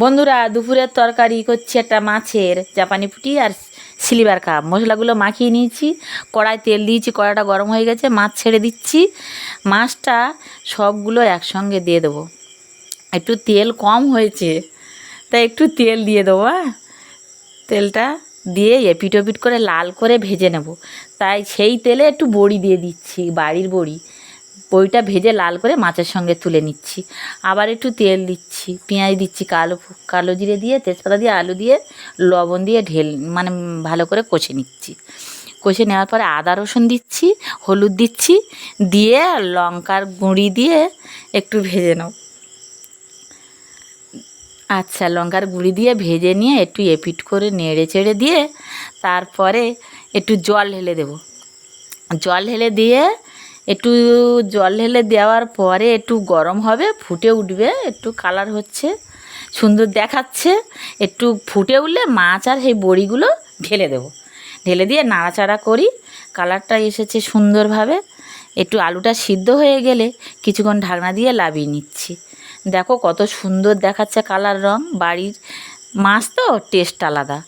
বন্ধুরা, দুপুরের তরকারি করছি একটা মাছের জাপানি পুঁটি আর সিলভার কাপ। মশলাগুলো মাখিয়ে নিয়েছি, কড়ায় তেল দিয়েছি, কড়াটা গরম হয়ে গেছে, মাছ ছেড়ে দিচ্ছি। মাছটা সবগুলো একসঙ্গে দিয়ে দেবো। একটু তেল কম হয়েছে, তাই একটু তেল দিয়ে দেবো। তেলটা দিয়ে এপিট ওপিট করে লাল করে ভেজে নেব। তাই সেই তেলে একটু বড়ি দিয়ে দিচ্ছি, বাড়ির বড়ি। বড়িটা ভেজে লাল করে মাছের সঙ্গে তুলে নিচ্ছি। আবার একটু তেল দিচ্ছি, পেঁয়াজ দিচ্ছি, কালো জিরে দিয়ে, তেজপাতা দিয়ে, আলু দিয়ে, লবণ দিয়ে ভালো করে কষে নিচ্ছি। কষে নেওয়ার পরে আদা রসুন দিচ্ছি, হলুদ দিচ্ছি, দিয়ে লঙ্কার গুঁড়ি দিয়ে একটু ভেজে নেব। আচ্ছা, লঙ্কার গুঁড়ি দিয়ে ভেজে নিয়ে একটু এপিট করে নেড়ে চেড়ে দিয়ে তারপরে একটু জল ঢেলে দেব। জল ঢেলে দিয়ে জল ঢেলে দেওয়ার পরে একটু গরম হবে, ফুটে উঠবে, একটু কালার হচ্ছে, সুন্দর দেখাচ্ছে। একটু ফুটে উঠলে মাছ আর সেই বড়িগুলো ঢেলে দেবো। ঢেলে দিয়ে নাড়াচাড়া করি, কালারটা এসেছে সুন্দরভাবে। একটু আলুটা সিদ্ধ হয়ে গেলে কিছুক্ষণ ঢাকনা দিয়ে নামিয়ে নিচ্ছি। দেখো কত সুন্দর দেখাচ্ছে কালার, রং। বাড়ির মাছ তো টেস্ট আলাদা।